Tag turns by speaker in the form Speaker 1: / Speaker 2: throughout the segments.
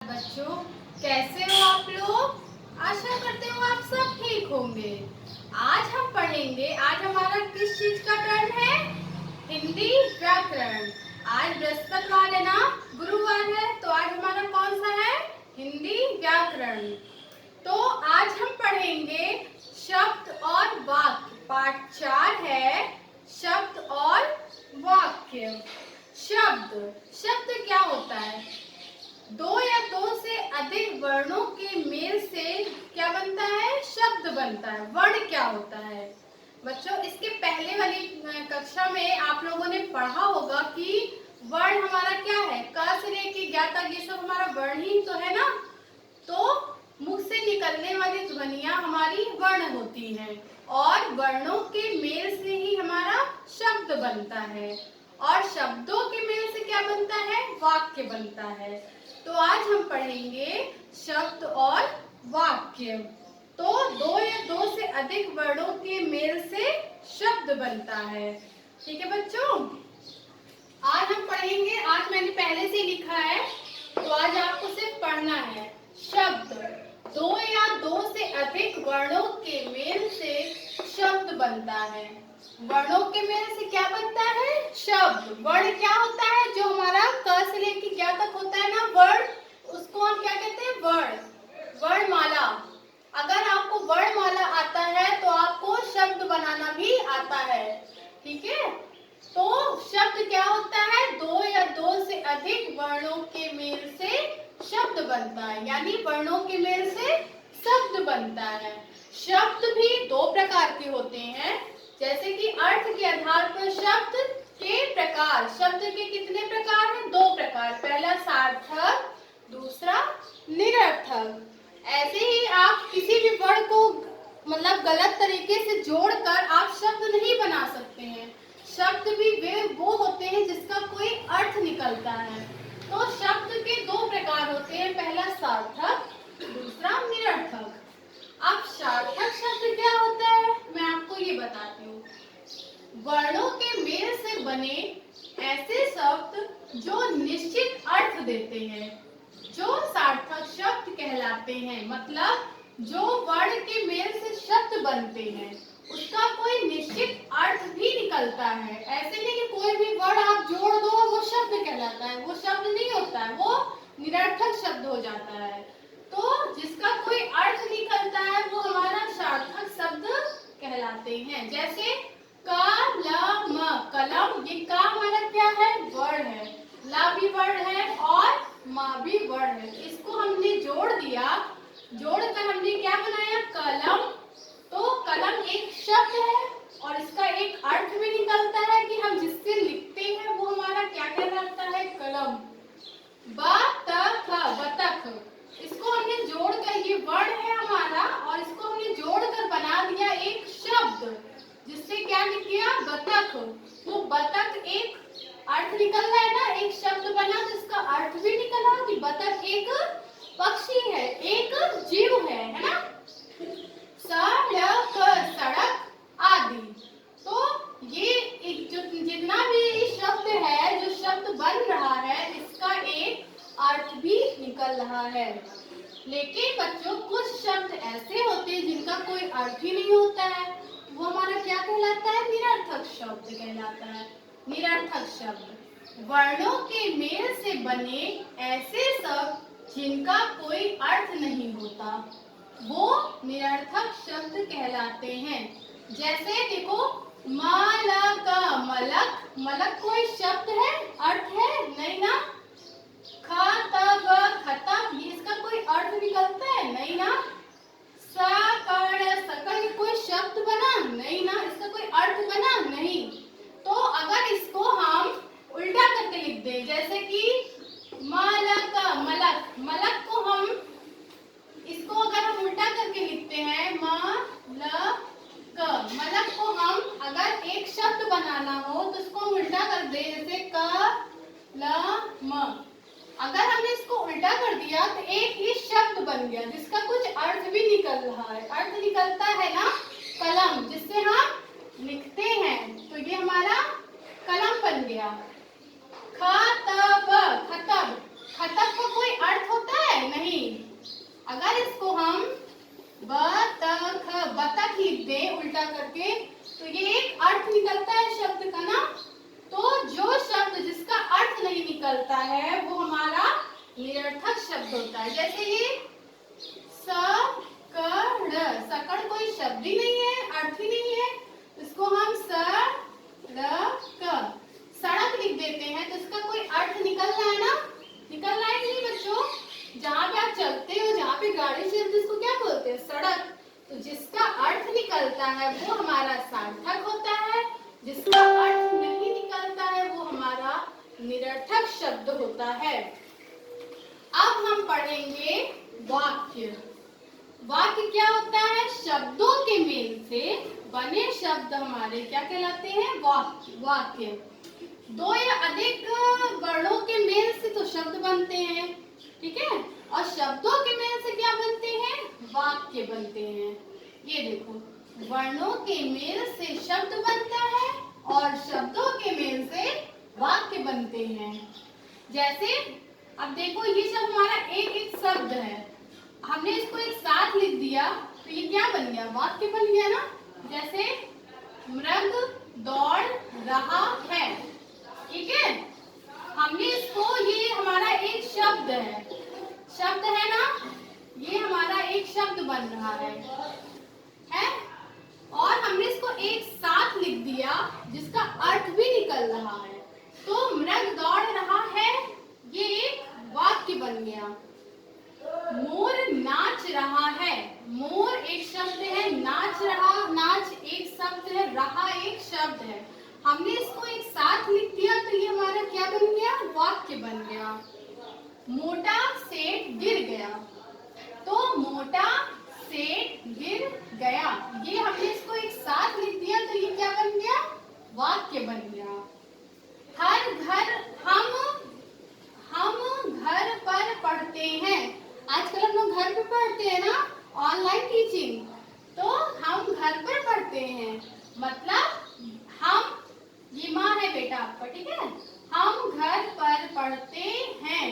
Speaker 1: बच्चों, कैसे हो आप लोग? आशा करते हो आप सब ठीक होंगे। आज हम पढ़ेंगे। आज हमारा किस चीज का टर्न है? हिंदी व्याकरण। आज बृहस्पतिवार है ना, गुरुवार है, तो आज हमारा कौन सा है? हिंदी व्याकरण। तो आज हम पढ़ेंगे शब्द और वाक्य। पाठ 4 है शब्द और वाक्य। शब्द शब्द क्या होता है? दो या दो से अधिक वर्णों के मेल से क्या बनता है? शब्द बनता है। वर्ण क्या होता है? बच्चों, इसके पहले वाली कक्षा में आप लोगों ने पढ़ा होगा कि वर्ण हमारा क्या है? क से लेके ज्ञ तक ये सब हमारा वर्ण ही तो है ना। तो मुख से निकलने वाली ध्वनियां हमारी वर्ण होती हैं और वर्णों के मेल से ही हमारा शब्द बनता है और शब्दों के मेल से क्या बनता है? वाक्य बनता है। तो आज हम पढ़ेंगे शब्द और वाक्य। तो दो या दो से अधिक वर्णों के मेल से शब्द बनता है। ठीक है बच्चों, आज हम पढ़ेंगे। आज मैंने पहले से लिखा है, तो आज आपको सिर्फ पढ़ना है। शब्द दो या दो से अधिक वर्णों के मेल से शब्द बनता है। वर्णों के मेल से क्या बनता है? शब्द। वर्ण क्या होता है? जो हमारा क से लेकर ज्ञ तक होता है ना वर्ण, उसको हम क्या कहते हैं? वर्ण। वर्णमाला। अगर आपको वर्णमाला आता है तो आपको शब्द बनाना भी आता है। ठीक है, तो शब्द क्या होता है? दो या दो से अधिक वर्णों के मेल से शब्द बनता है, यानी वर्णों के मेल से शब्द बनता है। शब्द भी दो प्रकार के होते हैं, जैसे कि अर्थ के आधार पर शब्द के प्रकार। शब्द के कितने प्रकार हैं? दो प्रकार। पहला सार्थक, दूसरा निरर्थक। ऐसे ही आप किसी भी वर्ण को मतलब गलत तरीके से जोड़कर आप शब्द नहीं बना सकते हैं। शब्द भी वे वो होते हैं जिसका कोई अर्थ निकलता है। तो शब्द के दो प्रकार होते हैं, पहला सार्थक, दूसरा निरर्थक। अब सार्थक शब्द क्या होता है, मैं आपको ये बताती हूँ। वर्णों के मेल से बने ऐसे शब्द जो निश्चित अर्थ देते हैं, जो सार्थक शब्द कहलाते हैं। मतलब जो वर्ण के मेल से शब्द बनते हैं उसका कोई निश्चित अर्थ भी निकलता है। ऐसे नहीं कि कोई भी वर्ण आप जोड़ दो वो शब्द कहलाता है, वो शब्द नहीं होता है, वो निरर्थक शब्द हो जाता है। तो जिसका कोई अर्थ निकलता है वो हमारा सार्थक शब्द कहलाते हैं। जैसे कलम, कलम, ये का हमारा क्या है? वर्ण है। ला भी वर्ण है और माँ भी वर्ण है। इसको हमने जोड़ दिया, जोड़कर हमने क्या बनाया? कलम। तो कलम एक शब्द है और इसका एक अर्थ भी निकलता है कि हम जिससे लिखते हैं वो हमारा क्या कहलाता है? कलम। बतख, बतख, इसको हमने जोड़कर, ये वर्ण है हमारा और इसको हमने जोड़कर बना दिया एक शब्द, जिससे क्या लिख दिया? बतख। तो बतख एक अर्थ निकल रहा है ना, एक शब्द बना तो इसका अर्थ भी निकला कि बतख एक पक्षी है, एक जीव है ना। सड़क, सड़क आदि। तो ये जो जितना भी शब्द है, जो शब्द बन रहा है, इसका एक अर्थ भी निकल रहा है। लेकिन बच्चों, कुछ शब्द ऐसे होते हैं जिनका कोई अर्थ ही नहीं होता है, वो हमारा क्या कहलाता है? निरर्थक शब्द कहलाता है। निरर्थक शब्द वर्णों के मेल से बने ऐसे शब्द जिनका कोई अर्थ नहीं होता, वो निरर्थक शब्द कहलाते हैं। जैसे देखो, मलक, मलक, मलक कोई शब्द है? अर्थ है? नहीं ना। खतब, खतब, ये इसका कोई अर्थ निकलता है? नहीं ना। सकड़, सकड़, कोई शब्द बना? नहीं ना। इसका कोई अर्थ बना? नहीं। तो अगर इसको हम उल्टा करके लिख दें, जैसे कि मलक, मलक, मलक को हम, इसको अगर हम उल्टा करके लिखते हैं मलक, मलक को हम अगर एक शब्द बनाना हो तो इसको हम उल्टा कर दे, जैसे कलम। अगर हमने इसको उल्टा कर दिया तो एक ही शब्द बन गया जिसका कुछ अर्थ भी निकल रहा है। अर्थ निकलता है ना कलम, जिससे हम लिखते हैं, तो ये हमारा कलम बन गया। खतब, खतब, खतब का कोई अर्थ होता है? उल्टा करके, तो ये एक अर्थ निकलता है शब्द का ना। तो जो शब्द जिसका अर्थ नहीं निकलता है वो हमारा निरर्थक शब्द होता है। जैसे ये सकड़, सकड़ कोई शब्द ही नहीं है, अर्थ ही नहीं है, इसको हम सड़क लिख देते हैं, तो इसका कोई अर्थ निकल रहा है ना, निकल रहा है नहीं बच्चों। जहाँ पे आप चलते हो, जहाँ पे गाड़ी चलती है, इसको क्या बोलते हैं? सड़क। तो जिसका अर्थ निकलता है वो हमारा सार्थक होता है, जिसका अर्थ नहीं निकलता है वो हमारा निरर्थक शब्द होता है। अब हम पढ़ेंगे वाक्य। वाक्य क्या होता है? शब्दों के मेल से बने शब्द हमारे क्या कहलाते हैं? वाक्य। दो या अधिक वर्णों के मेल से तो शब्द बनते हैं, ठीक है, और शब्दों के मेल से क्या बनते हैं? वाक्य बनते हैं। ये देखो, वर्णों के मेल से शब्द बनता है और शब्दों के मेल से वाक्य बनते हैं। जैसे अब देखो, ये सब हमारा एक एक शब्द है, हमने इसको एक साथ लिख दिया तो ये क्या बन गया? वाक्य बन गया ना। जैसे मृग दौड़ रहा है, ठीक है, हमने इसको, ये हमारा एक शब्द है ना, ये हमारा एक शब्द बन रहा है और हमने इसको एक साथ लिख दिया जिसका अर्थ भी निकल रहा है, तो मृग दौड़ रहा है ये एक वाक्य बन गया। मोर नाच रहा है, मोर एक शब्द है, नाच रहा, नाच एक शब्द है, रहा एक शब्द है, हमने इसको एक साथ लिख दिया तो ये हमारा क्या बन गया? वाक्य बन गया। मोटा सेठ गिर गया, तो मोटा सेठ गिर गया, ये हमने इसको एक साथ लिख दिया तो ये क्या बन गया? वाक्य बन गया। हर घर हम घर पर पढ़ते हैं, आजकल हम लोग घर पे पढ़ते हैं ना, ऑनलाइन टीचिंग, तो हम घर पर पढ़ते हैं, मतलब हम, ये माँ है बेटा आपका, ठीक है, हम घर पर पढ़ते हैं,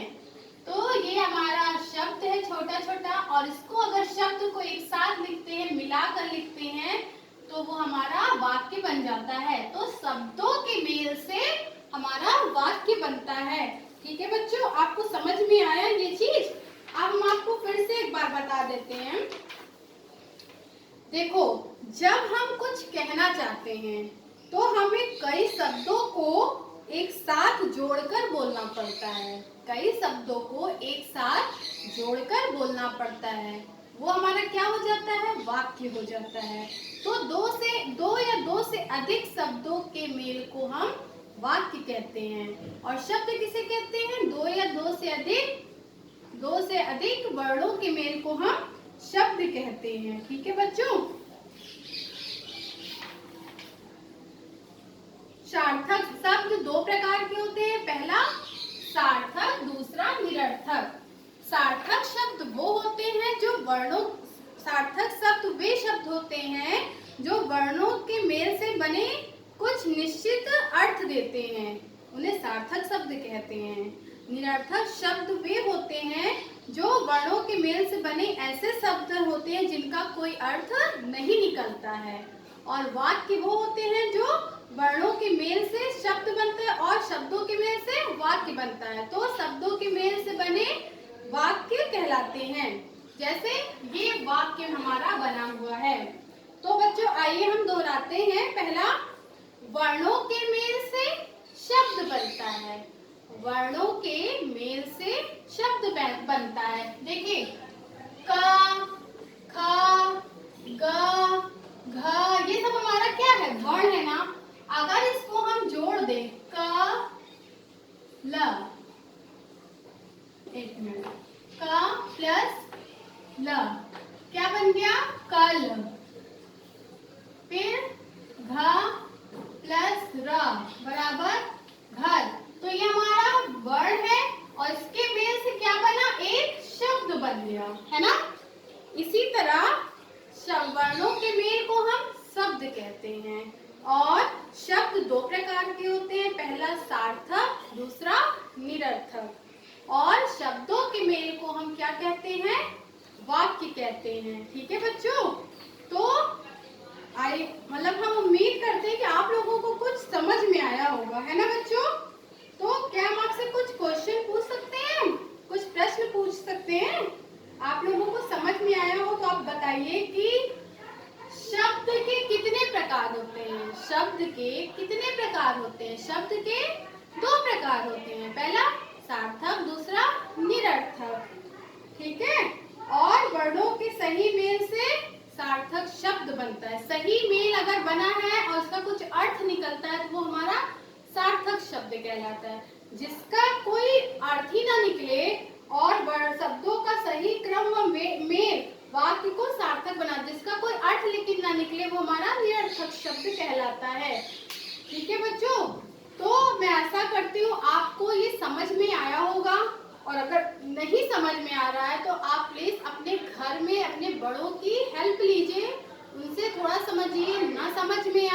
Speaker 1: तो ये हमारा शब्द है छोटा छोटा, और इसको अगर शब्द को एक साथ लिखते हैं, मिलाकर लिखते हैं, तो वो हमारा वाक्य बन जाता है। तो शब्दों के मेल से हमारा वाक्य बनता है। ठीक है बच्चों, आपको समझ में आया ये चीज? अब हम आपको फिर से एक बार बता देते हैं। देखो, जब हम कुछ कहना चाहते हैं तो हमें कई शब्दों को एक साथ जोड़कर बोलना पड़ता है, कई शब्दों को एक साथ जोड़कर बोलना पड़ता है, वो हमारा क्या हो जाता है? वाक्य हो जाता है। तो दो या दो से अधिक शब्दों के मेल को हम वाक्य कहते हैं। और शब्द किसे कहते हैं? दो या दो से अधिक वर्णों के मेल को हम शब्द कहते हैं। ठीक है बच्चों, सार्थक शब्द दो प्रकार के होते हैं, पहला सार्थक, दूसरा निरर्थक। सार्थक शब्द वो होते हैं जो वर्णों, सार्थक शब्द वे शब्द होते हैं जो वर्णों के मेल से बने कुछ निश्चित अर्थ देते हैं, उन्हें सार्थक शब्द कहते हैं। निरर्थक शब्द वे होते हैं जो वर्णों के मेल से बने ऐसे शब्द होते हैं जिनका कोई अर्थ नहीं निकलता है। और वाक्य वो होते हैं जो वर्णों के मेल से शब्द बनता है और शब्दों के मेल से वाक्य बनता है, तो शब्दों के मेल से बने वाक्य कहलाते हैं। जैसे ये वाक्य हमारा बना हुआ है। तो बच्चों आइए हम दोहराते हैं। पहला, वर्णों के मेल से शब्द बनता है, वर्णों के मेल से शब्द बनता है। देखिए, क, ख, ग, घ, ये सब हमारा क्या है? वर्ण है ना। अगर इसको हम जोड़ दें, क, ल, एक मिनट, क प्लस ल क्या बन गया? कल। फिर घ प्लस र बराबर घर। तो ये हमारा वर्ड है और इसके मेल से क्या बना? एक शब्द बन गया, है ना। इसी तरह वर्णों के मेल को हम शब्द कहते हैं। और शब्द दो प्रकार के होते हैं, पहला सार्थक, दूसरा निरर्थक। और शब्दों के मेल को हम क्या कहते हैं? वाक्य कहते हैं। ठीक है बच्चों, तो आई मतलब हम उम्मीद करते हैं कि आप लोगों को कुछ समझ में आया होगा, है ना बच्चों। तो क्या हम आपसे कुछ क्वेश्चन पूछ सकते हैं, कुछ प्रश्न पूछ सकते हैं। आप लोगों को समझ में आया हो तो आप बताइए कि शब्द के कितने प्रकार होते हैं। शब्द के कितने प्रकार होते हैं। शब्द के दो प्रकार होते हैं, पहला सार्थक, दूसरा निरर्थक। ठीक है। और वर्णों के सही मेल से सार्थक शब्द बनता है। सही मेल अगर बना है और उसका कुछ अर्थ निकलता है तो वो हमारा सार्थक शब्द कहलाता है। जिसका कोई अर्थ ही ना निकले और शब्दों का सही क्रम व मेल वाक्य को सार्थक बना, जिसका कोई अर्थ लेकिन ना निकले, वो हमारा निरर्थक शब्द कहलाता है। ठीक है बच्चों। तो मैं आशा करती हूँ आपको ये समझ में आया होगा, और अगर नहीं समझ में आ रहा है तो आप प्लीज अपने घर में अपने बड़ों की हेल्प लीजिए, उनसे थोड़ा समझिए। ना समझ में